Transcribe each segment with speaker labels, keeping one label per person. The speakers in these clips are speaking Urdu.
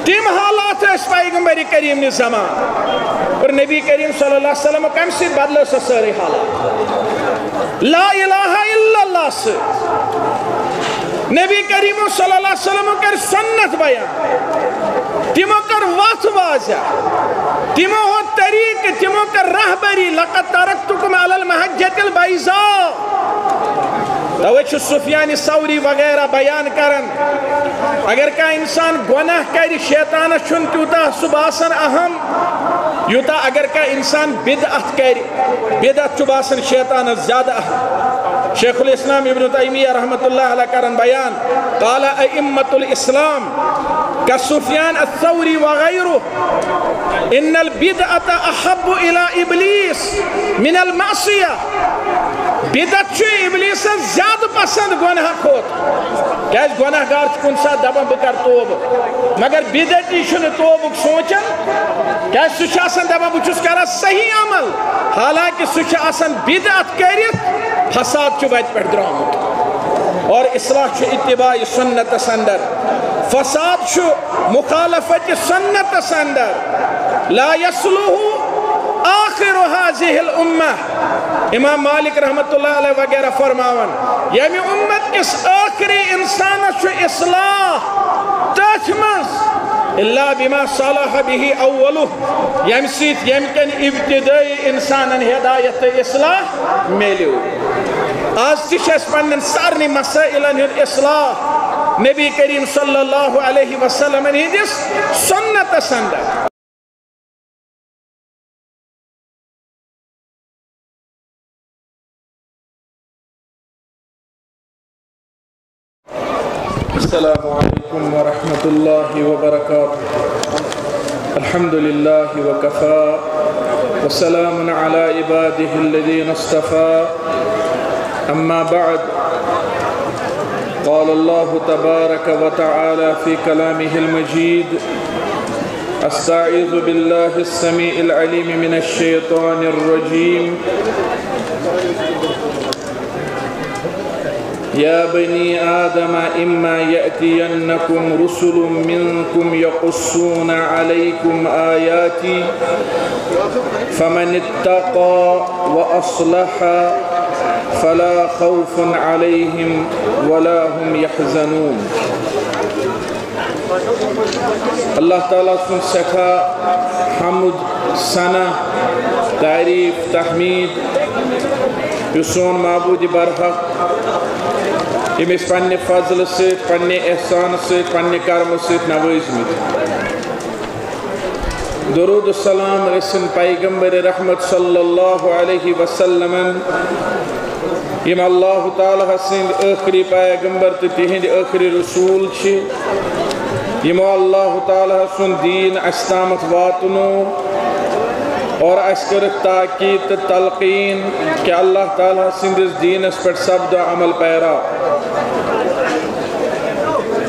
Speaker 1: تم حالات اس پیغمبر کریم نے زمان اور نبی کریم صلی اللہ علیہ وسلم کم سے بدل سے ساری حالات لا الہ الا اللہ سے نبی کریم صلی اللہ علیہ وسلم کر سنت بیان تمو کر وقت واضح تمو ہو طریق تمو کر رہبری لقد ترکتکم علی المحجت البیضاء توجہ سفیان ثوری وغیرہ بیان کرن اگر کا انسان گناہ کر شیطان چھن تیوتا سباسن اہم یوتا اگر کا انسان بدعت کر بدعت چباسن شیطان زیادہ اہم شیخ الاسلام ابن تیمیہ رحمت اللہ علیہ کرن بیان قال ائمت الاسلام کا سفیان الثوری وغیرہ ان البدعت احب الى ابلیس من المعصیہ بدعت چھو ابلیس زیادہ پسند گناہ کھوت کیا اس گناہ گار کن سا دبا بکر توب مگر بدعتی چھو توبک سوچن کیا اس سوچ آسن دبا بچوس کرا صحیح عمل حالانکہ سوچ آسن بدعت کریت فساد چھو بیت پر درامت اور اصلاح چھو اتباع سنت سندر فساد چھو مخالفت سنت سندر لا یسلوہ آخر هذه الامہ امام مالک رحمت اللہ علیہ وغیرہ فرماون یعنی امت اس آخری انسان چھو اصلاح تجمز اللہ بما صالح به اولو یمسیت یمکن ابتدائی انسان ہدایت اصلاح میلیو آج تشہس پنن سارنی مسائلن اصلاح نبی کریم صلی اللہ علیہ وسلم ہندس سنت سندر السلام علیکم ورحمۃ اللہ وبرکاتہ الحمد للہ وکفا وسلام علی عبادہ الذین اصطفى اما بعد قال اللہ تبارک وتعالی فی کلامہ المجید استعیذ باللہ السمیع العلیم من الشیطان الرجیم يا بني آدم إما يأتينكم رسل منكم يقصون عليكم آياتي فمن اتقى وأصلح فلا خوف عليهم ولا هم يحزنون اللہ تعالیٰ سن سکھا حمد ثنا تعریف تحمید یسون معبود برحق یمس پنہ فضل سۭتۍ پنہ احسان سۭتۍ پنہ کرم سۭتۍ نوٲزمٕتۍ درود السلام رسن پیغمبر رحمت صلی اللہ علیہ وسلم یم اللہ تعالیٰ سند آخری پیغمبر تو تہند آخری رسول یمو اللہ تعالیٰ سن دین اس تامت واتنو اور اس کرک تاکید تو تلقین کہ اللہ تعالیٰ سندس دینس پر سبد عمل پیرا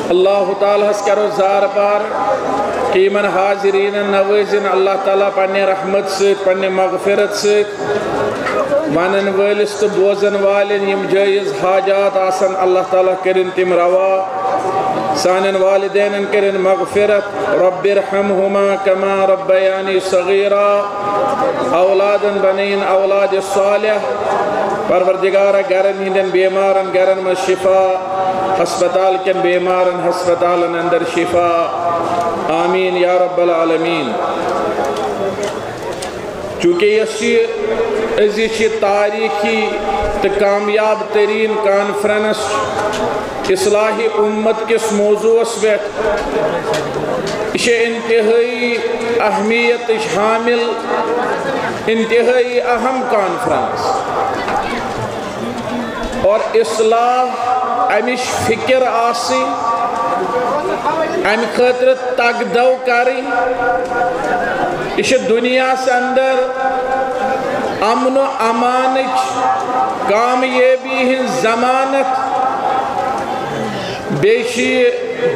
Speaker 1: اللہ تعالیٰ اس کرو زار پار کہ من حاضرین نوازن اللہ تعالیٰ پنہ رحمت سۭتۍ پنہ مغفرت سۭتۍ ونن وٲلِس تہٕ بوزن والٮ۪ن یم جٲیز حاجات آسن اللہ تعالیٰ کرن تم روا سانن والدینن کرن مغفرت رب ارحمهما كما ربياني صغيرا اولادن بنین اولاد صالح پروردگارہ گرن ہندن بیمارن گرن میں شفا ہسپتال کن بیمارن ہسپتالن اندر شفا آمین یا رب العالمین چونکہ یہ ازی تاریخی تو کامیاب ترین کانفرنس اصلاحی امت کس موضوع پہ یہ انتہائی اہمیت حامل انتہائی اہم کانفرنس اور اصلاح امش فکر آسی ام خاطر تگدو کری یہ دنیا سے اندر امن و امانچ کامیابی ہن ضمانت بیشی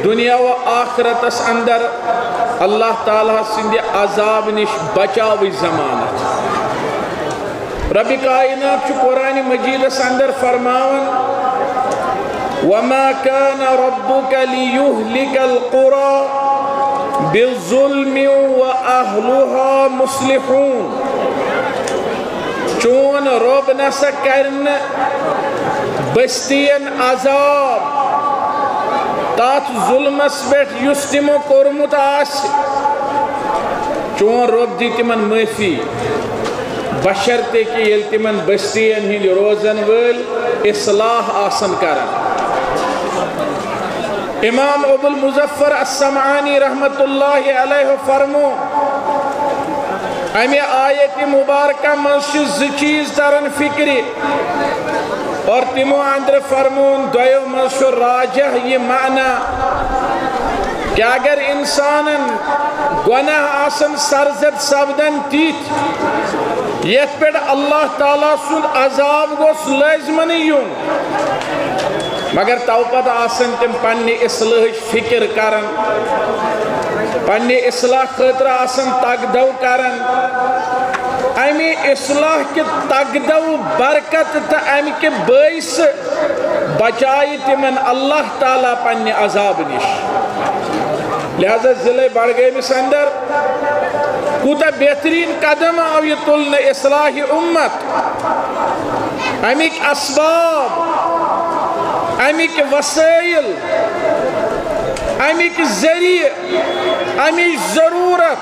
Speaker 1: دنیا و آخرت اس اندر اللہ تعالیٰ سندی عذاب نش بچاوی ضمانت رب کائنات چو قرآن مجید اس اندر فرماون وَمَا كَانَ رَبُّكَ لِيُهْلِكَ الْقُرَى بالظلم وأهلها مصلحون چون رب نسا کرن بستین عذاب تات ظلمس بیٹھ یس تمو کورمت آس چون رب دی تمن معافی بشرتے کہ یل تمن بستین ہند روزن ول اصلاح آسن کرن امام ابو المظفر السمعانی رحمت اللہ علیہ فرمو امی آیت مبارکہ منشی زچیز ترن فکری اور تمو اندر فرمون دویو منشی راجح یہ معنی کہ اگر انسانن گناہ آسن سرزد سبدن تیت یت پیڑ اللہ تعالیٰ سن عذاب گوس لازمن یون مگر توپت آسن تم پنی اصلاح فکر کرن پنی اصلاح خطر آسن تقدو کرن امی اصلاح کی تقدو برکت تا امی کے باعث بچائی تمن اللہ تعالیٰ پنی عذاب نش لہذا ضلع بڑگامس اندر کوتا بہترین قدم آو یہ تلن اصلاح امت امیک اسباب امیک وسائل امیک ذریعہ امیک ضرورت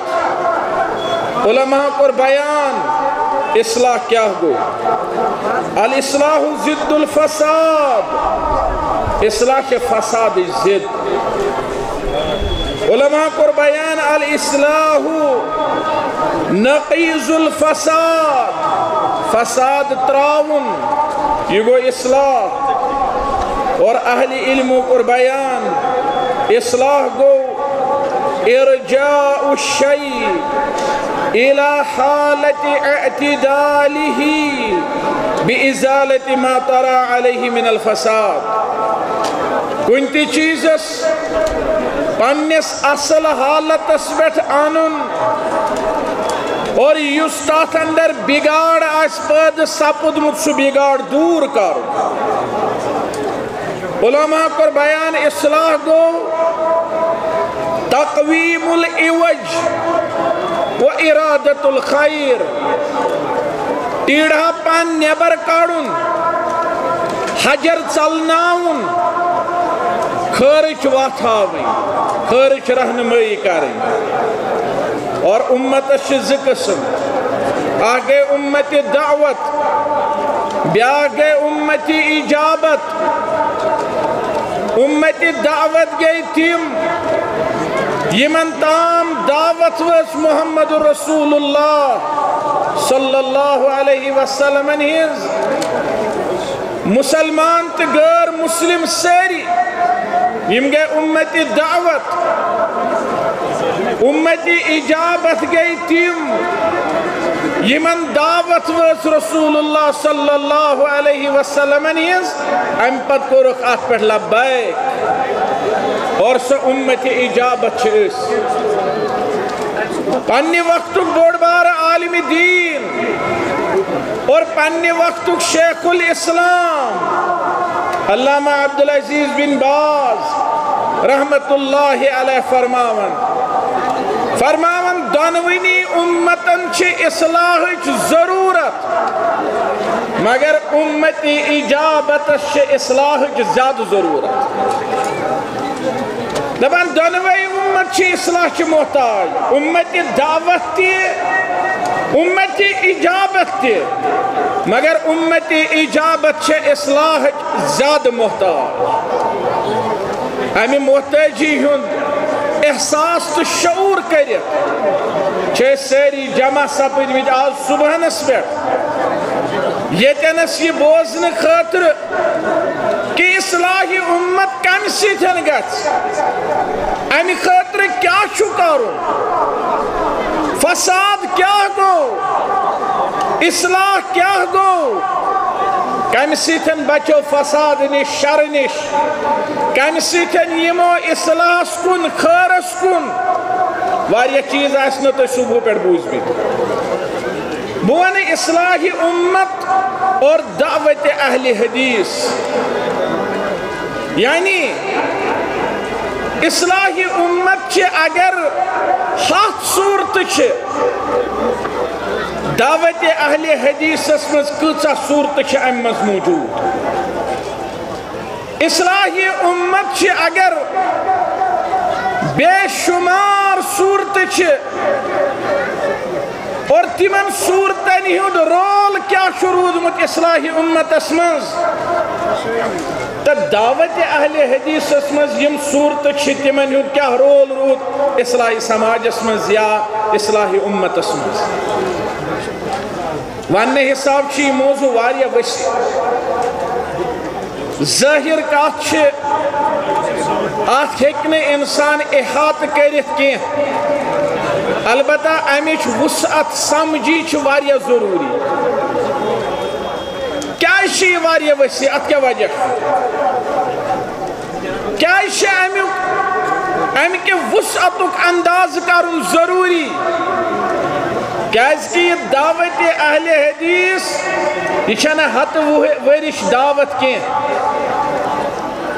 Speaker 1: علماء پر بیان اصلاح کیا گو الاصلاح ضد الفساد اصلاح کے فساد ضد علماء پر بیان الاصلاح نقیض الفساد فساد تراون یہ گو اصلاح اور اہل علم پر بیان اصلاح گو ارجاء الشیء الى حالت اعتداله بازالت ما طرا علیہ من الفساد کنتی چیزس پنس اصل حالت اسبت آنن اور یستات اندر بگاڑ آس پد سپد مت سو بگاڑ دور کر علماء پر بیان اصلاح گو تقویم العوج و ارادت الخیر ٹیڑھا پان نیبر کاڑن حجر چلناؤن خارج واتھاویں خارج رہنمائی کریں اور امت ذ قسم آگے امت دعوت بیاگے امت اجابت امت دعوت گئی تیم یمن تام دعوت وس محمد رسول اللہ صلی اللہ علیہ وسلم مسلمان تو غیر مسلم ساری یم گئے امت دعوت امت اجابت گئی تیم یمن دعوت وس رسول اللہ صلی اللہ علیہ وسلم ام پت کورک ات پہ لبیک اور سو امت اجابت چھس پنی وقت بوڑ بار عالم دین اور پنی وقت شیخ الاسلام علامہ عبدالعزیز بن باز رحمت اللہ علیہ فرماون دونونی امتن چھ اصلاح ضرورت مگر امت اجابت چھ اصلاح زیادہ ضرورت دبان دونوی امت چھ اصلاح چھ محتاج امت دعوت تی امت اجابت تی مگر امت اجابت چھ اصلاح زیادہ محتاج ہمیں محتاجی ہند احساس تو شعور کرت چھے ساری جمع سپد ویج آج صبح نسبت یتنس یہ بوزن خاطر کہ اصلاحی امت کم سیتھن گت امی خاطر کیا شکارو فساد کیا گو اصلاح کیا گو کم سیتھن بچو فساد نش شر نش کم سیتھن یمو اصلاح کن خیرس کن واریہ چیز آسنو تو صبح پر بوز بھی بوان اصلاحی امت اور دعوت اہل حدیث یعنی اصلاحی امت چھ اگر ہاتھ صورت چھ دعوت اہل حدیث اسمز کچھا صورت چھ امز موجود اصلاحی امت چھ اگر بے شمار صورت چھ اور تمن صورتن ہند رول کیا روزمت اصلاحی امت اسمز تو دعوت اہل حدیث اسمز یم صورت چھ تمن ہند کیا رول رود اصلاحی سماج اسمز یا اصلاحی امت اسمز ونہ حساب چھ موضوع واریہ وسیع ظاہر کات چھ آت ہیکنے انسان احاط کرت کی البتہ امیچ وسعت سمجھی چھ واریہ ضروری کیا شی واریہ وسیع ات کیا وجہ کیا شی امی کے وسعتک انداز کرن ضروری کیازکہ یہ دعوت اہل حدیث یہ چھنا ہت ورش دعوت کی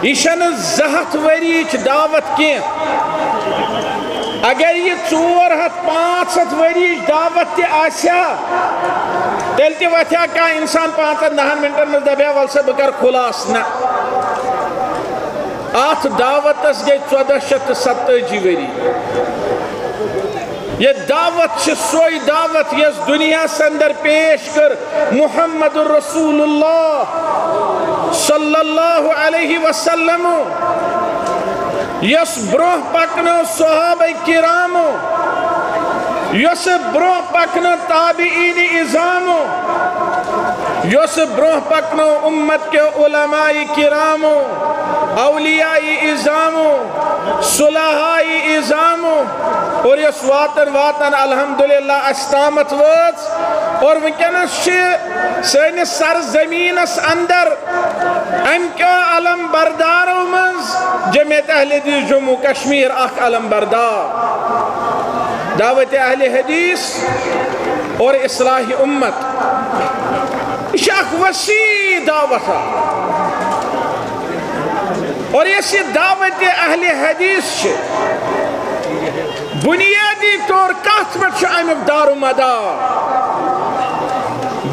Speaker 1: یہ چھنا زہت ورش دعوت کی اگر یہ 400-500 ورش دعوت تی آسیا تیل تی واتیا کا انسان 5-10 منٹن میں دبیا والسا بکر خلاص نا آت دعوت اس گئی 1470 وری یہ دعوت چھ سوئی دعوت یس دنیا سندر پیش کر محمد الرسول اللہ صلی اللہ علیہ وسلم یس بروہ پکنو صحابہ کرامو یس بروہ پکنو تابعین ازامو یس بروہ پکنو امت کے علماء کرامو اولیاء ازامو صلحاء ازامو اور یہ واتن الحمدللہ استامت وز اور ونکینس چھ سینس سرزمین اس اندر ام کیا علم بردارو منز جمعیت اہل حدیث جموں کشمیر اخ علم بردار دعوت اہل حدیث اور اصلاح امت اخ وسیع دعوت اور یہ دعوت اہل حدیث بنیادی طور کات پہ امیک دار و مدار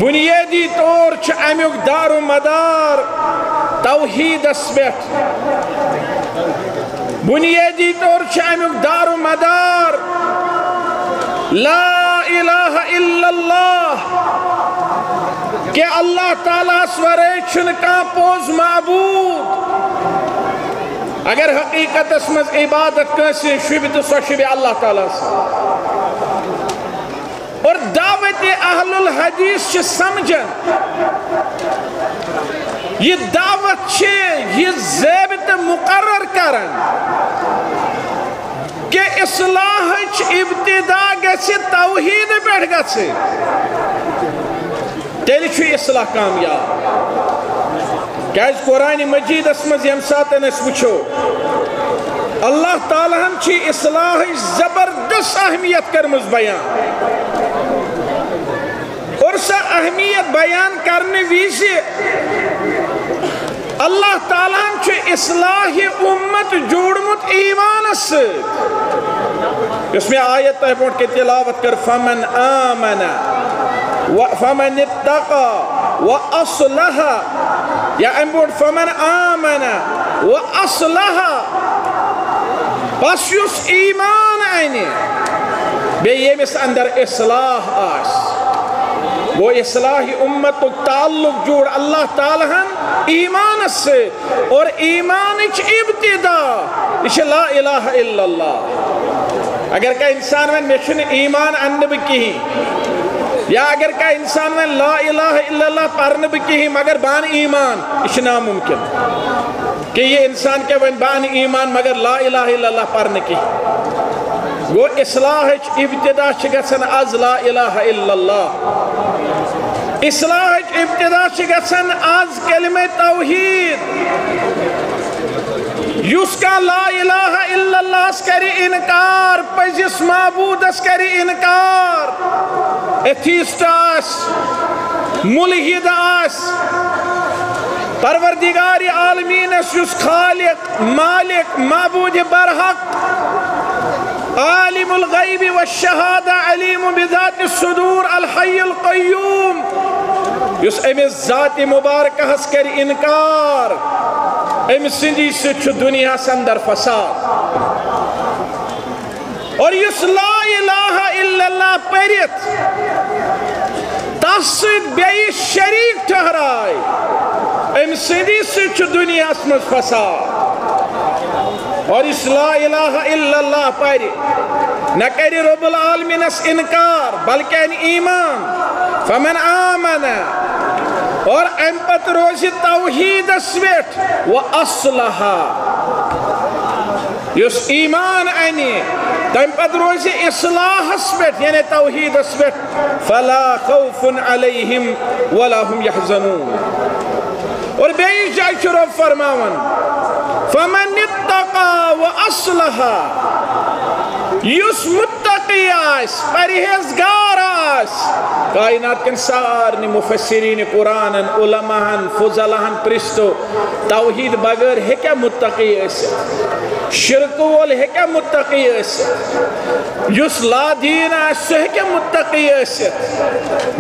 Speaker 1: بنیادی طور امیک دار و مدار توحید اس پہ بنیادی طور امیک دار و مدار لا الہ الا اللہ کہ اللہ تعالیٰ سورے چھنکا پوز معبود اگر حقیقت اسمز عبادت کنسی شب تو سو شب اللہ تعالیٰ سے اور دعوت اہل الحدیث چھ سمجھن یہ دعوت چھ یہ ضابط مقرر کرن کہ اصلاح ابتدا گسی توحید بیٹھ گسی تیلی چھو اصلاح کامیاب کیاز قرآن مجید اسمز یم ساتن اس وچھو اللہ تعالیٰ ہم چھی اصلاح زبردست اہمیت کرمز بیان اور سا اہمیت بیان کرنے ویزی اللہ تعالیٰ ہم چھی اصلاح امت جوڑمت ایمان اس اس میں آیت تحبوٹ کی تلاوت کر فمن آمنا فمن اتقا وَأَصْلَحَ یا امبوٹ فمن آمنا وَأَصْلَحَ پس یس ایمان آئینے بے یہ مس اندر اصلاح آس وہ اصلاح امت تعلق جوڑ اللہ تعالیٰ ہم ایمان سے اور ایمان اچھ ابتدا اچھ لا الہ الا اللہ اگر کا انسان میں مشن ایمان انب کی یا اگر کا انسان میں لا الہ الا اللہ پڑھنے بکی مگر بان ایمان اس ناممکن کہ یہ انسان کے بان ایمان مگر لا الہ الا اللہ پڑھنے کی وہ اصلاح ابتدا شگسن از لا الہ الا اللہ اصلاح ابتدا شگسن از کلمہ توحید یس کا لا الہ الا اللہ اس کری انکار پزیس معبود اس کری انکار ایتھیسٹ آس ملحد آس پروردگار عالمین یس خالق مالک معبود برحق عالم الغیب والشہادہ علیم بذات الصدور الحی القیوم یس امس ذات مبارکہ ہس کر انکار ام سندی سے دنیا اندر فساد اور یس لا الہ الا اللہ پرت تس بیئی شریک ٹھہرائے ام سندی سے دنیا میں فساد اور اس لا الہ الا اللہ پری نہ کری رب العالمین اس انکار بلکہ ان ایمان فمن آمن اور ام پت روزی توحید اسویٹ و اصلحا یس ایمان انی تم پت روزی اصلاح اسویٹ یعنی توحید اسویٹ فلا خوف علیہم ولا هم یحزنون اور بیئی جائے شروع فرماون فمن اتقا و اصلحا یس متقی آس پرہیزگار آس کائنات کن سارنی مفسرین قرآن علماء فضلہن پرستو توحید بغیر ہے کیا متقی ایسے شرک وول ہے کیا متقی ایسے یس لا دین آس ہے کیا متقی ایسے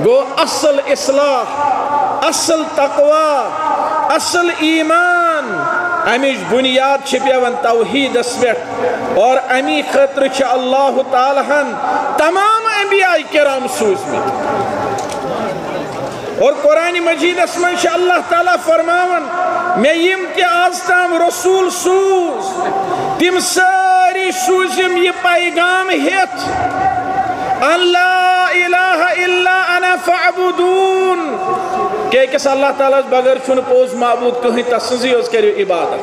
Speaker 1: گو اصل اصلاح اصل تقوی اصل ایمان امیش بنیاد چھپیون توحید اسپیٹ اور امی خطر چھ اللہ تعالیٰ تمام انبیاء کرام سوزمت اور قرآن مجید اسمن چھ اللہ تعالیٰ فرماون میں یم تہ آز تام رسول سوز تم ساری سوزم یہ پیغام ہت ان لا الہ الا انا فعبدون کہ کس اللہ تعالیٰ بغیر چھن پوز معبود کہیں تسنزی اس کرو عبادت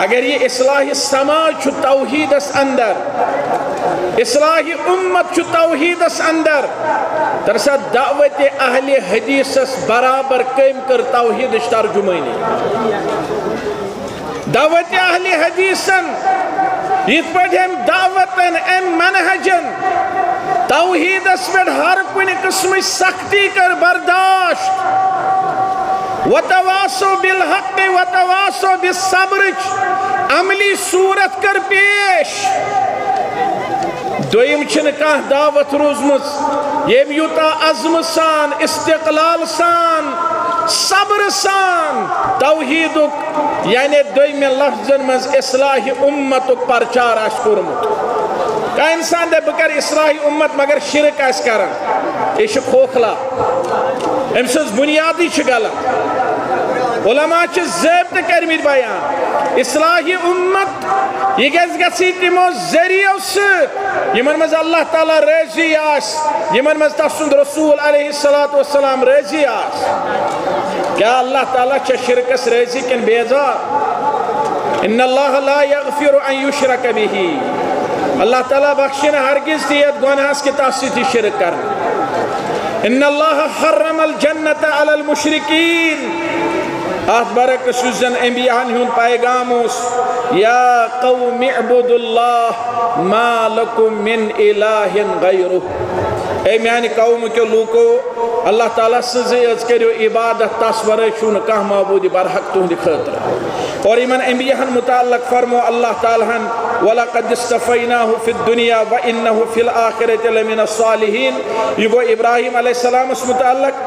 Speaker 1: اگر یہ اصلاح سماج چھو توحید اس اندر اصلاح امت چھو توحید اس اندر ترسا دعوت اہل حدیث اس برابر قیم کر توحید اس ترجمانی دعوت اہل حدیثن یہ پڑھ ہم دعوتن ام منہجن توحید اس پر ہر کوئی قسم سختی کر برداشت وتواصو بالحق وتواصو بالصبر عملی صورت کر پیش دویم چھن کہاں دعوت روزمت یم یوتا عزم سان استقلال سان صبر سان توحیدک یعنی دویم لفظن مز اصلاح امتک پرچار آس کرمت کہ انسان دے بکر اصلاح امت مگر شرک آس کرن یہ کھوکھلا امسز بنیادی غلط علماء چھ ضابط کرمت بیان اصلاح امت یہ گسی تمو ذریعہ ست یمن مز اللہ تعالیٰ راضی آس یمن مز تسند رسول علیہ السلام راضی آس کیا اللہ تعالیٰ چھ شرکس راضی کن بیزار ان اللہ لا یغفر ان یشرک به اللہ تعالیٰ بخشن ہرگز دیت گناہس کی تاسیتی شرک کرنا ان اللہ حرم الجنت علی المشرکین آت برک سوزن انبیاء ہون پیغاموس یا قوم اعبدوا اللہ ما لکم من الہ غیرہ اے میانی قوم کے لوکو اللہ تعالیٰ سزے از کرو عبادت تصورے چون کہاں معبود برحق تہندِ خاطر اور ایمن انبیاء متعلق فرمو اللہ تعالیٰ وَلَقَدْ اسْتَفَيْنَاهُ فِي الدُّنْيَا وَإِنَّهُ فِي الْآخِرَةِ لَمِنَ الصَّالِحِينَ یہ گو ابراہیم علیہ السلام اس متعلق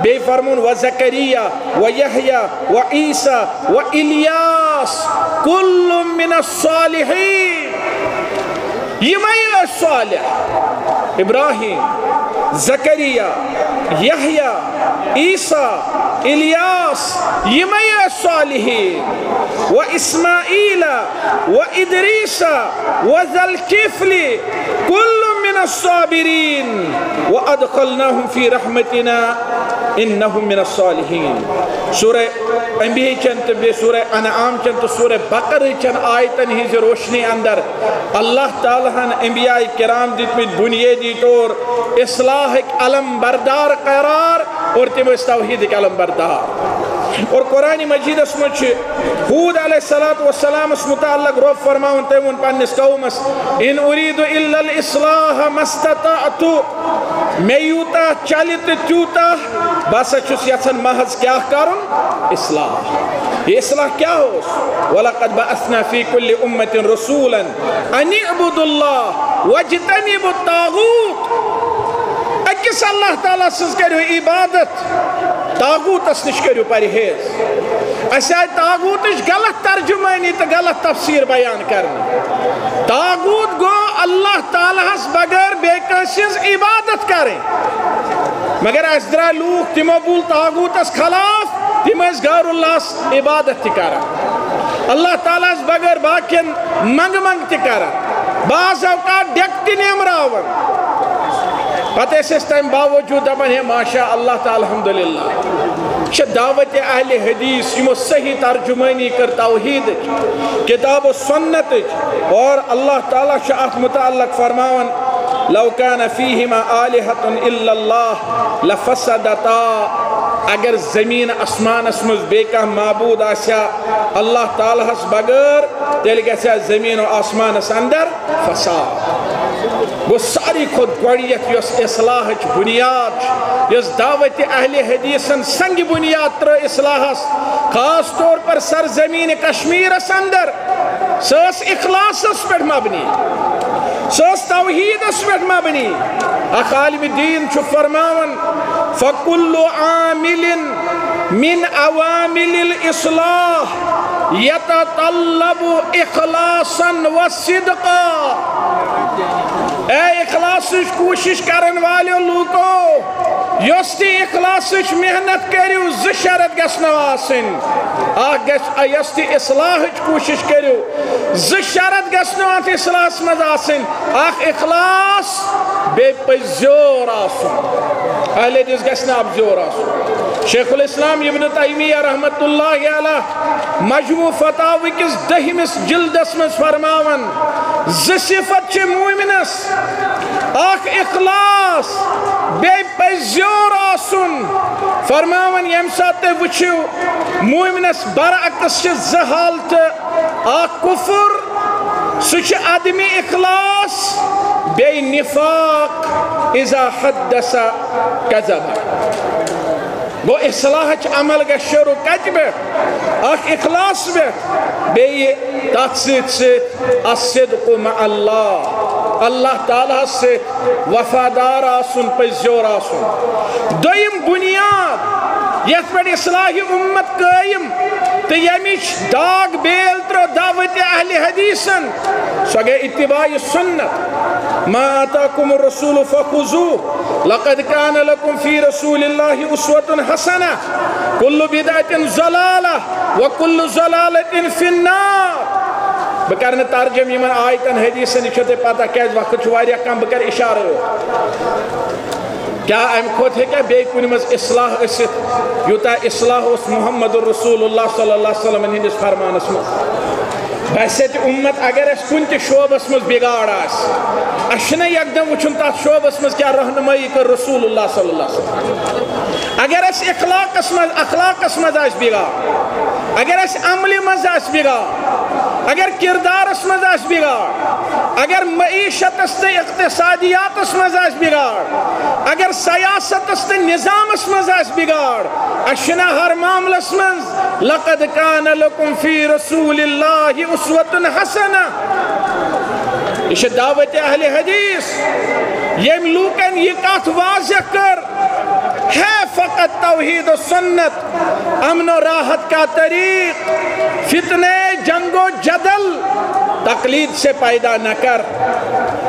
Speaker 1: بے فرمون وَزَكَرِيَّا وَيَحْيَا وَعِيسَى وَإِلْيَاس كُلٌّ مِّنَ الصَّالِحِينَ یہ میں صالح ابراہیم زکریہ یحییٰ عیسیٰ الیاس یہ میں صالحین و اسماعیل و ادریس و ذوالکفل کل من الصابرین و ادخلناہم فی رحمتنا انہم من الصالحین سورہ انبیاء چند بے سورہ انعام چند سورہ بقر چند آیتن ہی سے روشنی اندر اللہ تعالیٰ انبیاء کرام دیتمت بنیادی طور اصلاح علم بردار قرار اور تم توحید علم بردار اور قرآن مجید اسمچ حود علیہ السلام اس متعلق رب فرماون تیمون پانس قومس ان اريد الا الاصلاح ما استطعت میں یوتا چلت تیوتا بس چھس یژھان محض کیا کرن اصلاح. یہ اصلاح کیا ہو؟ وَلَقَدْ بَعَثْنَا فِي كُلِّ أُمَّةٍ رَسُولًا أَنِ اعْبُدُوا اللَّهَ وَاجْتَنِبُوا الطَّاغُوتَ. اکس اللہ تعالیٰ سز کرو عبادت طاغوت اس نش کرو پرہیز. اس آئی طاغوت اس غلط ترجمانی تو غلط تفسیر بیان کرنے. طاغوت گو اللہ تعالیٰ اس بغیر بے کسیز عبادت کریں مگر اس درہ لوگ تمو بول طاغوت اس خلاف تم اس غیر اللہ عبادت تکارا. اللہ تعالیٰ اس بغیر باقین منگ تکارا. بعض اوقات ڈیکتی نیمراون پتہ اس ٹائم باوجود دپان ہے ماشاء اللہ تعالی الحمدللہ دعوت اہل حدیث یمو صحیح ترجمانی کر توحید کتاب و سنت اور اللہ تعالیٰ ات متعلق فرماون لو کان فیہما آلہۃ الا اللہ لفسدتا. اگر زمین اسمان اسمز بے کا معبود آسیا اللہ تعالیٰ اس بغیر تیل گژھِ زمین و آسمان اس اندر فساد. وہ ساری خود گوڑیت یس اصلاح بنیاد یس دعوت اہل حدیثن سنگ بنیاد تر اصلاح خاص طور پر سرزمین کشمیر اس اندر سس اخلاص اس پر مبنی سس توحید اس پر مبنی. اخ عالم دین چھو فرماون فکل عامل من عوامل الاصلاح یتطلب اخلاصا و صدقا. اے اخلاص کوشش کرن والے لوگو یستی اخلاص محنت کریو ز شرط گژھنو آسن. یستی اصلاح کوشش کریو ز شرط گژھنو ات اصلاح مز آسن. اخ اخلاص بے پزیور آسن اہل حدیث گژھنہ ابزیور آسن. شیخ الاسلام ابن تیمیہ رحمت اللہ علیہ مجموع فتاوی کس 10 جلدس مز فرماون ز صفت چھ مومنس اخ اخلاص بے پزیور آسن. فرماون یم سات وچھو مومنس برعکس چھ ز حالت اخ کفر سچ عدم اخلاص بے نفاق اذا حدث کذب. وہ اصلاح عمل گا شروع کت بے اخ اخلاص بے بے تحصیت الصدق مع اللہ اللہ تعالیٰ سے وفادار آسن پزیور آسن. دویم بنیاد یت پر اصلاحی امت قائم تو یمیش داغ بیل تر دعوت اہل حدیثن سو گئے اتباع سنت. ما آتاکم الرسول فخذوه لقد كان لكم في رسول الله اسوة حسنة كل بدعة ضلالة وكل ضلالة في النار. بکرن ترجم یمن آیتن حدیثن چھتے پتہ کیز وقت چھواریا کم بکر اشارہ کیا ام کھوت ہے کہ بے کنی مز اصلاح اسد یوتا اصلاح اس محمد الرسول اللہ صلی اللہ علیہ وسلم ہندس فرمان اسمہ. بحثیت امت اگر اس کنت شعب اسمز بگاڑ آس اشنہ یکدم وچھن تا شعب اسمز کیا رہنمائی کر رسول اللہ صلی اللہ علیہ وسلم. اگر اس اخلاق اسمز آس بگاڑ اگر اس عملی مز آس بگاڑ اگر کردار اسمز آس بگاڑ اگر معیشت است اقتصادیات اسمز آس بگاڑ اگر سیاست است نظام اسمز آس بگاڑ اشنا ہر معامل اسمز لقد کان لکم فی رسول اللہ اسوة حسنہ. یہ دعوت اہل حدیث یم لوکن یہ کات واضح کر ہے فقط توحید و سنت امن و راحت کا طریق. فتنے جنگ و جدل تقلید سے پیدا نہ کر.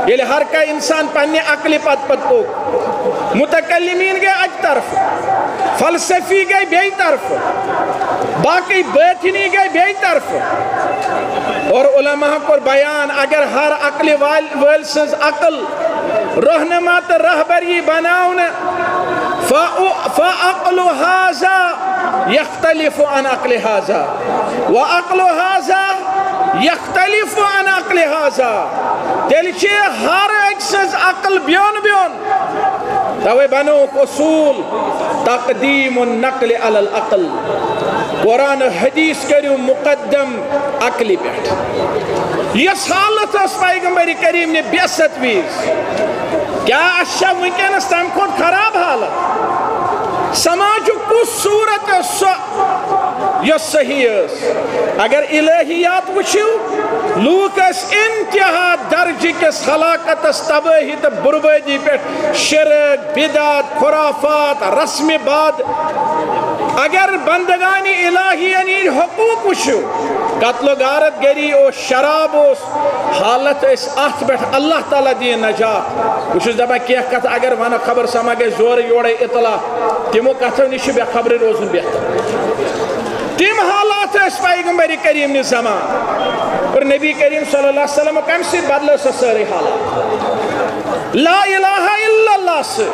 Speaker 1: یہ ہر کا انسان پنی عقلی پت کو متکلمین گئے اج طرف فلسفی گئے بے طرف باقی بیتنی گئے بے طرف اور علماء کو بیان اگر ہر عقلی والسز عقل رہنما تو رہبری بناؤن فعقل هذا يختلف عن عقل هذا وعقل هذا یختلف عن عقل هذا تیل چھ ہر ایک سز عقل بیون بیون توے بنو اصول تقدیم النقل علی العقل قرآن حدیث کریو مقدم عقلی بیٹھ یس حالت اس پیغمبر کریم نے بیست ویز کیا اشیا ونکینس تم کھوت خراب حالت سماجو کس صورت یس صحیح اس اگر الہیات وچھو لوک اس انتہا درجہ کس خلاقت اس تباہی تا بربادی پہ شرک بدعت خرافات رسم باد اگر بندگانی الہی یعنی حقوق وچھو قتل و غارت گری او شراب اس حالت اس آت بیٹھ اللہ تعالیٰ دی نجات وچھو دبا کیا کتا اگر وانا خبر سما گئے زور یوڑے اطلاع تیمو کتا نشی بے خبر روزن بہتر تیم حالات اس پیغمبر کریم نے زمان اور نبی کریم صلی اللہ علیہ وسلم کم سے بدلو سے ساری حالات لا الہ الا اللہ سے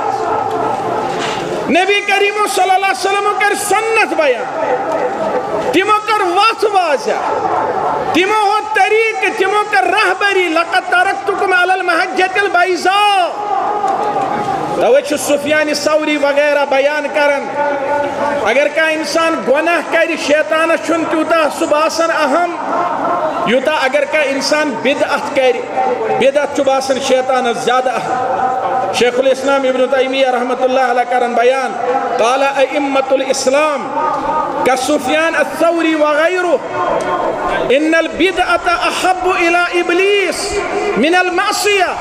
Speaker 1: نبی کریم صلی اللہ علیہ وسلم کر سنت بیان تیمو کر وات واضح تیمو ہو طریق تیمو کر رہبری لقد ترکتکم علی المحجت البیضاء توچ سفیان ثوری وغیرہ بیان کرن اگر کا انسان گناہ کری شیطان چھن تیوتا سباسن اہم یوتا اگر کا انسان بدعت کری بدعت چباسن شیطان زیادہ اہم شیخ الاسلام ابن تیمیہ رحمت اللہ علیہ کرن بیان قال ائمت الاسلام کا سفیان الثوری وغیرہ ان البدعت احب الى ابلیس من المعصیہ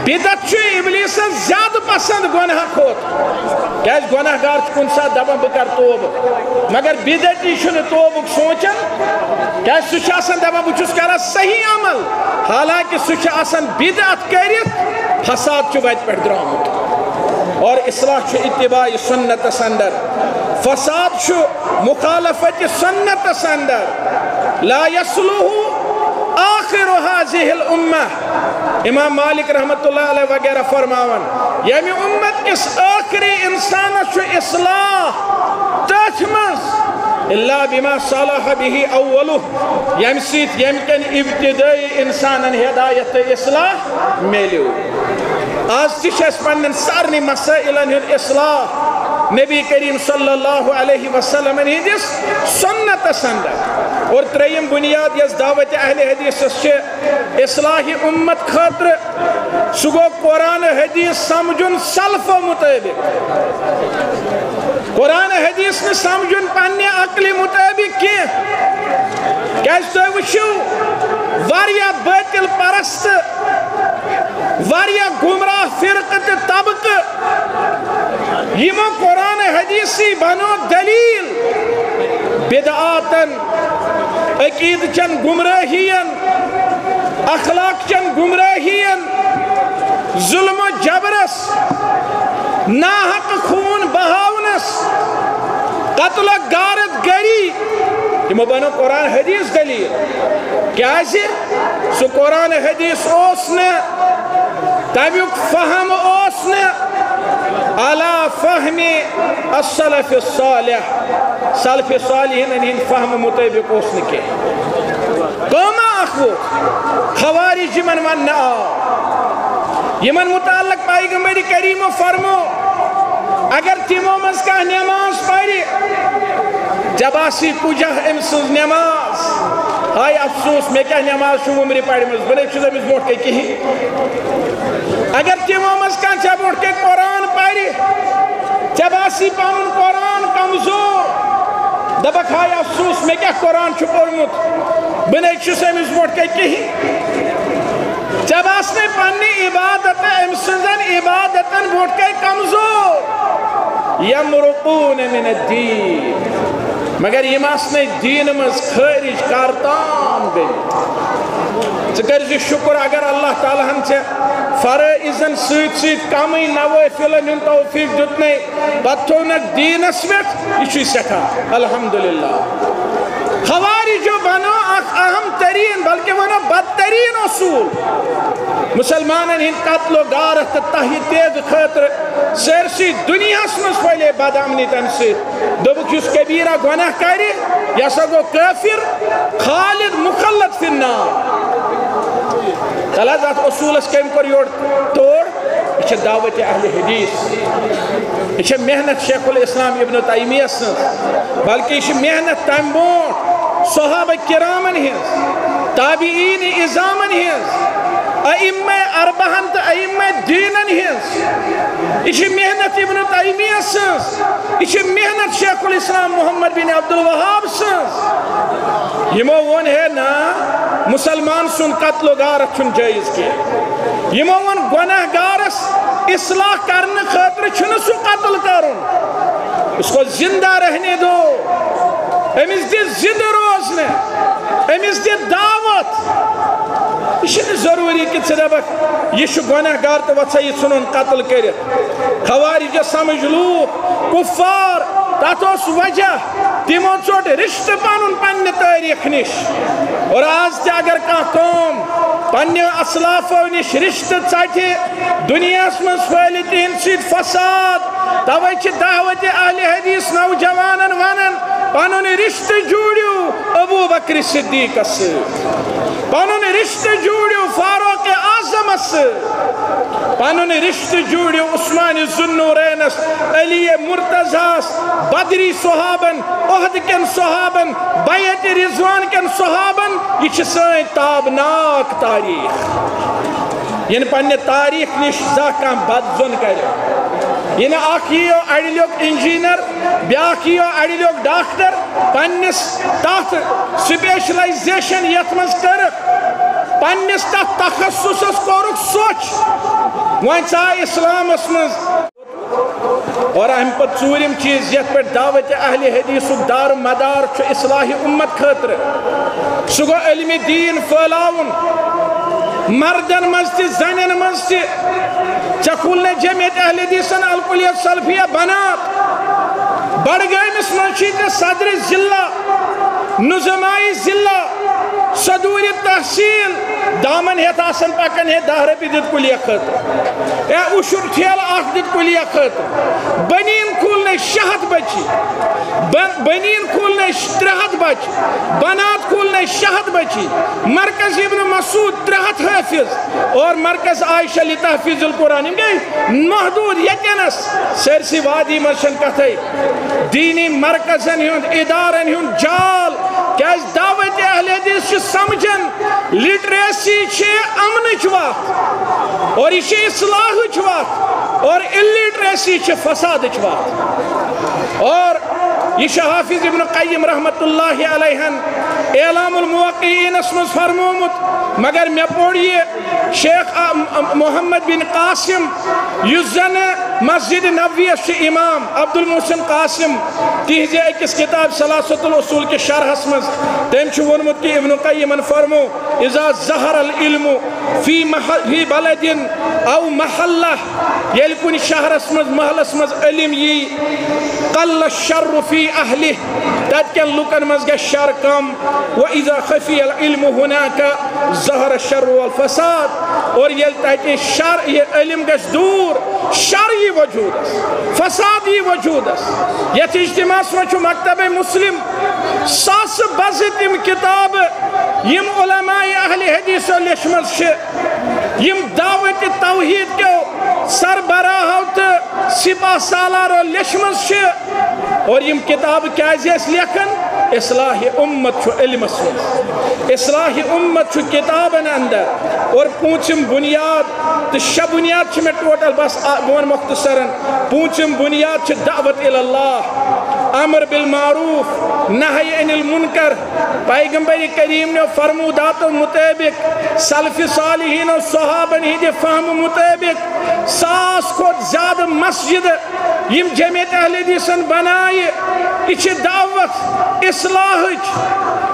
Speaker 1: بدعت چھو ابلیس زیادہ پسند گناہ کھوت کیا اس گناہ گار کن سا دبا بکر توب مگر بدعتی چھو توبک سوچن کیا اس سوچ آسن دبا بچوس کرا صحیح عمل حالانکہ سوچ آسن بدعت کریت فساد چھو بیت پر درامت اور اصلاح چھو اتباع سنت سندر فساد چھو مخالفت سنت سندر لا یسلوہو آخر هذه الامہ امام مالک رحمت اللہ علیہ وغیرہ فرماون یعنی امت اس آخری انسان چھو اصلاح تجمز اللہ بما صالح به اولو یمسیت یمکن ابتدائی انسانا ہدایت اصلاح میلیو آج تیش اس پنن سارنی مسائلن اصلاح نبی کریم صلی اللہ علیہ وسلم ہندس سنت سندر اور تریم بنیاد یس دعوت اہل حدیث سے اصلاح امت خاطر سگو قرآن حدیث سمجھن سلف و مطابق قرآن حدیث نے سمجھن پنی عقلی مطابق کی کیسے وشو واریا باطل پرست واریا گمراہ فرقت طبق یمو قرآن حدیثی بنو دلیل بدعاتن عقید چن گمراہین اخلاق چن گمراہین ظلم و جبرس ناحق خون بہاونس قتل و غارت گری یمو بنو قرآن حدیث دلیل کیا سے سو قرآن حدیث اوسنے تمیک فہم اوسنے علا فہم السلف الصالح سلف صالحین انہیں فہم مطابق اوسنے کے قوم اخو خوارج من نعا یمن متعلق پیغمبر کریم فرمو اگر تیمو مز کا نماز پڑھی جب آسی کجا امسز نماز ہائی افسوس میں کیا نماز شو عمری پڑھی مز بلے چیز امس موٹ کے کہیں اگر تیمو مز کا جب اٹھ کے قرآن پڑھی جب آسی پانون قرآن کمزور دبک ہائی افسوس میں کیا قرآن چھو پڑھمت بلے چیز امس موٹ کے کہیں جب اس نے پنی عبادت امسزن عبادتن بوٹ کے کمزور یمرقون من الدین مگر یہ ماسنے دین مز خارج کارتان گئی ذکر شکر اگر اللہ تعالیٰ ہم سے فرائضن سیت سیت کمی نوافلن ان توفیق دتنے بطونک دین اسمت یہ سکھا الحمدللہ خوارج جو بنو اہم ترین بلکہ وہ بدترین اصول مسلمان ہند قتل و غارت تحت تیز خاطر سرسی دنیا سمس پہلے بدامنی تم سے دوبک اس کبیرہ گناہ کری یہ سا گو کافر خالد مخلد فی النار تلازہ اصول اس کم کر یور توڑ یہ دعوت اہل حدیث یہ محنت شیخ الاسلام ابن تیمیہ سن بلکہ یہ محنت تم برونٹھ صحابہ کرامن ہنز تابعین اعظامن ہنز ائمہ اربعہن تو ائمہ دینن ہنز یہ محنت ابن تیمیہ سن یہ محنت شیخ الاسلام محمد بن عبد الوہاب سن یمو ون ہے نا مسلمان سن قتل و غارت چھن جائز کی یمو ون گناہ گارس اصلاح کرنے خاطر چھن سو قتل کرن اس کو زندہ رہنے دو امس دی زندہ روزنے امس دی دعوت یہ ضروری کہ ثدبک یہ گناہ گار تو وچھا یہ سنن قتل کرت خوارج سمجھ لو کفار تاتوس وجہ تیمو چوٹ رشتہ پانن پنہ تاریخ نش اور آج تے اگر کا قوم پنہ اسلافو نش رشتہ ژٹہِ دنیاس من پھٔہلِتھ تہنٛدِ سۭتۍ فساد توے چھ دعوت اہل حدیث نوجوانن ونن پنن رشتہ جوڑیو ابو بکر صدیق پنن رشتہ جوڑیو فاروق اعظم پنن رشتہ جوڑیو عثمان ذوالنورین علی مرتضیٰ بدری صحابن عہد کن صحابن بیعت رضوان کن صحابن یہ سن تابناک تاریخ یعنی پنہ تاریخ نش زانٛہہ کانٛہہ بد زون کر یعنی اخ یو اڑِ لیوک انجینئر بیاکھ یو اڑِ لیوک ڈاکٹر پننس تحت سپیشلائزیشن یت مز کرک پننس تحت تخصصس کورک سوچ وۄنۍ ژاے اسلامس مز اور اہم پت ژوٗرِم چیز یت پہ دعوت اہل حدیثک دار مدار چھُ اصلاح امت خاطر سُہ گوٚو علمِ دین پھٔہلاوُن مردن مز تہ زنن مز تہ ژےٚ کھوٗلنے جمعیت اہل حدیثن الکلیت سلفیہ بنات بڈگٲمِس منٛز چھُے ژےٚ صدر ضلع نظمائی ضلع صدور تحصیل دامن ہیت آسن پکن ہے 10 رۄپیہِ دِتھ کُلیہ خٲطرٕ یا اُشُر ٹھیلہٕ اکھ دِتھ کُلیہ خٲطرٕ بنیٖن کھوٗلنے 600 بچی بنیٖن کھوٗلنے 300 بچی بنات کھوٗلنے 600 بچی مرکز ابن مسعود 300 حافظ اور مرکز عائشہ لتحفیظ القرآن یم گئی محدود یتنس سرسی وادی مرشن کتھائی دینی مرکزن ہند ادارن ہند جال کیاز دعوت اہل حدیث سمجھن لٹریسی چھے امنچ وقت اور یہ اصلاحچ وقت اور اللٹریسی چھے فسادچ وقت اور یہ حافظ ابن قیم رحمت اللہ علیہن اعلام الموقعین اسمز فرمومت مگر میں پوڑیے شیخ محمد بن قاسم یزن مسجد نبویس چھ امام عبد المحسن قاسم تیزی اکس کتاب ثلاثت الاصول کے شرح اسمز تیم چھ ونمت کی ابن قیمن فرمو اذا ظہر العلم فی بلد او محلہ یل کن شہر اسمز محل اسمز علم یہ قل الشر فی اہلہ تد کن لکن مزگ شر کم وَإِذَا خَفِيَ الْعِلْمُ هُنَاكَ ظَهَرَ الشَّرُّ وَالْفَسَاد اور یہ تاکہ شر یہ علم گش دور شر یہ وجود ہے فساد یہ وجود ہے یہ اجتماع سمجھو مکتب مسلم ساس بزت ام کتاب یم علماء اہل حدیث و لشمل شے یم دعوت توحید کے سربراہوت سپاہ سالار و لشمل شے اور یم کتاب کیا جیس لیکن اصلاح امت چھو علم اسمت اصلاح امت چھو کتابن اندر اور پونچم بنیاد تو شب بنیاد چھو میں ٹوٹل بس بون مختصرن پونچم بنیاد چھو دعوت الاللہ امر بالمعروف نہی عن المنکر پیغمبر کریم نے فرمودات مطابق سلف صالحین و صحابن ہی دے فہم مطابق ساس کو زیادہ مسجد یم جمعیت اہل حدیثن بنائے اچھ دعوت اصلاح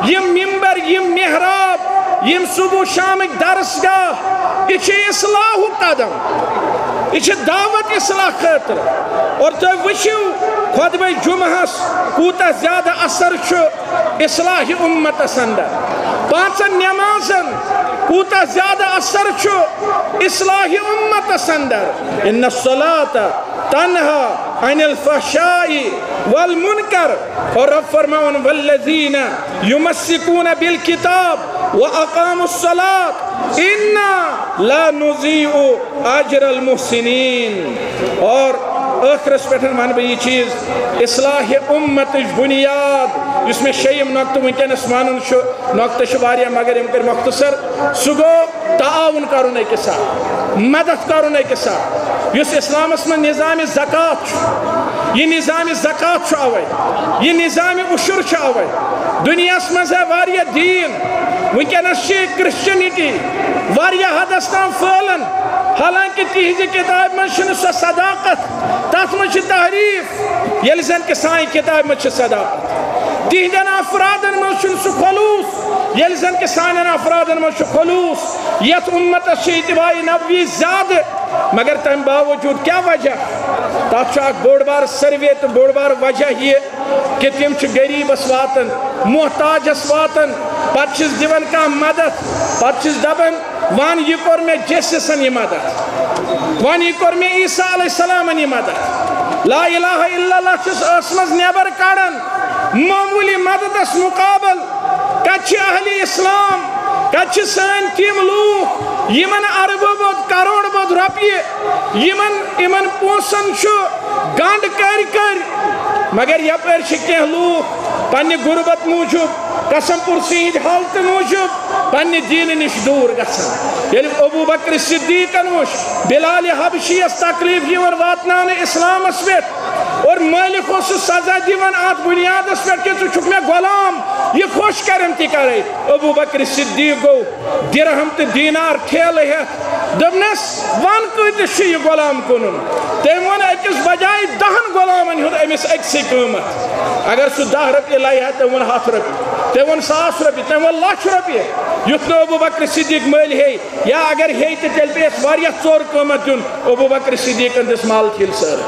Speaker 1: یم ممبر یم محراب یم صبح شام درسگاہ اچھ اصلاح قدم اچھ دعوت اصلاح خاطر اور تو وشو خطبہ جمعہس کوتا زیادہ اثر چھو اصلاح امت اندر پانچن نمازن کوتا زیادہ اثر چھو اصلاح امت اندر ان الصلاة تنہا عن الفحشاء والمنکر. اور رب فرماؤن والذین یمسکون بالکتاب وَأَقَامُوا الصَّلَاةَ إِنَّا لَا نُضِيعُ أَجْرَ الْمُحْسِنِينَ. اور ٲخرس پٮ۪ٹھ وَنہٕ بہٕ یہِ چیٖز اصلاح اُمتٕچ بُنیاد یُس مےٚ شیٚیِم نۄقطہٕ وٕنکٮ۪نَس وَنُن چھُ. نۄقطہٕ چھُ واریاہ مگر یِم کٔرۍ مختصر. سُہ گوٚو تعاوُن کَرُن أکِس اکھ، مدد کَرُن أکِس اکھ. یُس اِسلامَس منٛز نِظامِ زکات چھُ، یہِ نِظامِ زکات چھُ اَوَے، یہِ نِظامِ عُشُر چھُ اَوَے. دُنیاہَس منٛز آے واریاہ دیٖن. وٕنکٮ۪نَس چھِ کرسچنٹی واریاہ حدس تام پھٲلان، حالانکہ تِہنٛزِ کِتابہِ منٛز چھِنہٕ سۄ صداقت، تَتھ منٛز چھِ تحریف ییٚلہِ زن کہِ سانہِ کِتابہِ منٛز چھِ صداقت. تِہنٛدٮ۪ن افرادن منٛز چھُنہٕ سُہ خلوٗص ییٚلہِ زن کہِ سانٮ۪ن افرادن منٛز چھُ خلوٗص. یتھ اُمتس چھِ اتباعِ نبوی زیادٕ، مگر تمہِ باوجوٗد کیٛاہ وجہ؟ تتھ چھُ اکھ بوٚڑ بار سروے تہٕ بوٚڑ بار وجہ یہِ کہ تِم چھِ غریٖبس واتان، محتاجس واتان، پتہٕ چھِس دِوان کانٛہہ مدد، پتہٕ چھِس دپان وَن یہِ کوٚر مےٚ جسسن یہِ مدد، وَن یہِ کوٚر مےٚ عیٖسیٰ علیہ السلامن یہِ مدد. لا الہ الا اللہ چھُس ٲسمٕژ نٮ۪بر کڑان معموٗلی مددس مُقابل. کتہِ چھِ اہلِ اسلام؟ کتہِ چھِ سٲنۍ تِم لوٗکھ یِمن اربہٕ بوٚد کروڑ بوٚد رۄپیہِ، یِمن پونٛسن چھُ گنٛڈ کٔرۍ مگر یپٲرۍ چھِ کینٛہہ لوٗکھ پننہِ غُربت موٗجوٗب، قسم پُرسی ہِنٛدِ حالتہٕ موٗجوٗب پننہِ دیٖنہٕ نِش دوٗر گژھان. ییٚلہِ ابوٗ بکر صدیٖقن وُچھ بِلالہِ حبشیَس تکلیٖف یِوان واتناونہٕ اِسلامس پٮ۪ٹھ، اور مٲلِک اوسُس سزا دِوان اتھ بُنیادس پٮ۪ٹھ کہ ژٕ چھُکھ مےٚ غلام، یہِ خۄش کرن تہِ کرے. ابوٗ بکر صدیٖق گوٚو دِرہم تہٕ دیٖنار ٹھیلہٕ ہٮ۪تھ، دوٚپنس وَن کۭتِس چھُ یہِ غلام کٕنُن؟ تٔمۍ ووٚن أکِس بجایہِ 10 غلامن ہُنٛد أمِس أکسٕے قۭمتھ. اگر سُہ 10 رۄپیہِ لایہِ ہا تٔمۍ ووٚن 100 رۄپیہِ، تٔمۍ ووٚن 1000 رۄپیہِ، تٔمۍ ووٚن 1,00,000 رۄپیہِ. یُتھ نہٕ ابوٗ بکر صدیٖق مٔلۍ ہیٚیہِ، یا اگر ہیٚیہِ تہٕ تیٚلہِ پیٚیس واریاہ ژوٚر قۭمتھ دیُن. ابوٗ بکر صدیٖقن دِژ مال ٹھیٖل سٲرٕے،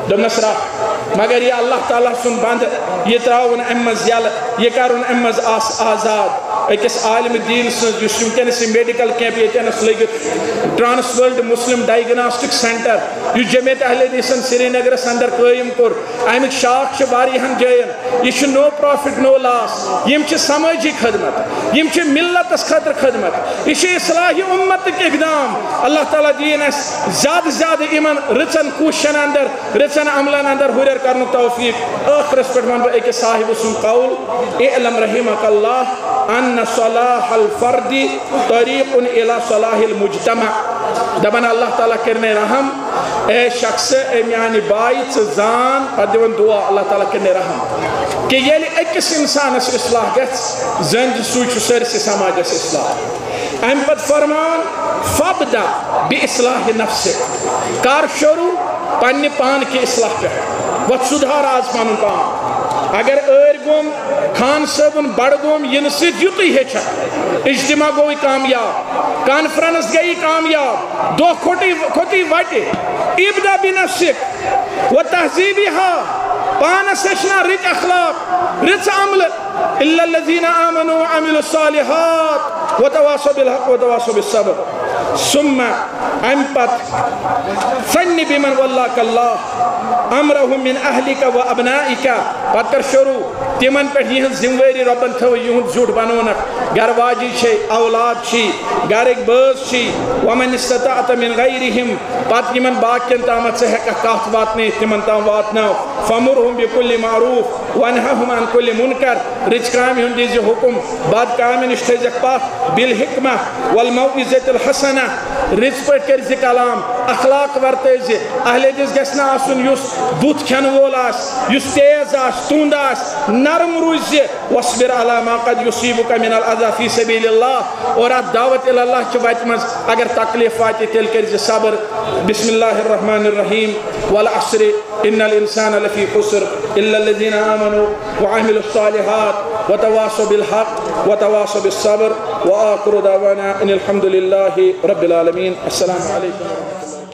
Speaker 1: دوٚپنس رَٹھ، مگر یہِ اللہ تعالیٰ سُنٛد بنٛدٕ، یہِ ترٛاوُن اَمہِ منٛز یَلہٕ، یہِ کَرُن اَمہِ منٛز آزاد. أکِس عالمہِ دیٖن سٕنٛز یُس وٕنکٮ۪نس یہِ میڈِکل کیمپ ییٚتٮ۪نس لٔگِتھ ٹرانس وٲلڈ مسلم ڈایگناسٹک سینٹر یُس جمعیت اہل حدیثن سری نگرس اندر قٲیِم کوٚر، اَمِکۍ شاخ چھِ واریاہن جاین. یہِ چھُ نو پرافٹ نو لاس. یِم چھِ سمٲجی خدمت، یِم چھِ ملتس خٲطرٕ خدمت، یہِ چھُ اصلاحِ اُمتُک اقدام. اللہ تعالیٰ دِیِن اَسہِ زیادٕ زیادٕ یِمن رٕژن کوٗششن اندر، رٕژن عملن اندر ہُرٮ۪ر کرنُک توفیٖق. ٲخرس پٮ۪ٹھ ونہٕ بہٕ أکِس صاحبہٕ سُنٛد قول: اعلم رحمك اللہ ان صلاح الفرد طریق الى صلاح المجتمع. دپان اللہ تعالیٰ کرنے رحم، اے شخص اے میانہِ باے ژٕ زان. پتہٕ دِوان دعا اللہ تعالیٰ کرنے رحم کہ ییٚلہِ أکِس اِنسانس اصلاح گژھِ زٔنۍ سُے چھُ سٲرسٕے سماجس اصلاح. اَمہِ پتہٕ فرمان فابدہ بِاصلاح نفسک، کر شروع پننہِ پانہٕ کہِ اصلاح پٮ۪ٹھ. وۄتھ سُدھار آز پنُن پان. اگر ٲرۍ گوٚم خان صٲبُن بڈگوم یِنہٕ سۭتۍ یُتُے ہیٚچھان، اجتماع گوٚوٕے کامیاب، کانفرنس گٔیی کامیاب، دۄہ کھوٚتٕے وَٹہِ. ابدأ بنفسک و تہذیبہا، پانس ہیٚچھنا رٕتۍ اخلاق، رٕژ عملہٕ. الا الذین آمنوا وعملوا الصالحات وتواصوا بالحق وتواصوا بالصبر. ثم امہِ پتہٕ فن بمن ولاک اللہ امرهم من اہلک و ابنائک، پتہٕ کر شروع تِمن پٮ۪ٹھ یِہنٛز ذمہٕ وٲری رۄبن تھٲو یِہُنٛد زیُٹھ بناونکھ. گھر واجی چھے، اولاد چھی، گھرٕکۍ بٲژ چھی. ومن استطاعت من غیرہم، پتہٕ یِمن باقین تامتھ ژٕ ہٮ۪ککھ کتھ واتنٲیِتھ تِمن تام واتناو. فمرہم بکل معروف ونہہم عن کل منکر، رٕژ کامہِ ہُنٛد دِیٖزِ حُکم، بد کامہِ نِش تھٲیزٮ۪کھ پتھ. بالحکمہ والموعظۃ الحسنہ، رٕژ پٲٹھۍ کٔرزِ کلام، اخلاق ورتٲیزِ. اہل حدیث گژھِ نہٕ آسُن یُس بُتھ کھٮ۪نہٕ وول آسہِ، یُس تیز آسہِ، تُند آسہِ، نرم روٗزِ. واصبر علی ما قد یصیبک من الاذی فی سبیل اللہ. اور اتھ دعوت اللہ چہِ وتہِ منٛز اگر تکلیٖف واتہِ تیٚلہِ کٔرزِ صبر. بسم اللہ الرحمن الرحیم. والعصر ان الانسان لفی خسر الا الذین آمنوا وعملوا الصالحات وتواصوا بالحق وتواصوا بالصبر. وآخر دعوانا ان الحمد للہ رب العالمین. السلام علیکم ورحمۃ اللہ.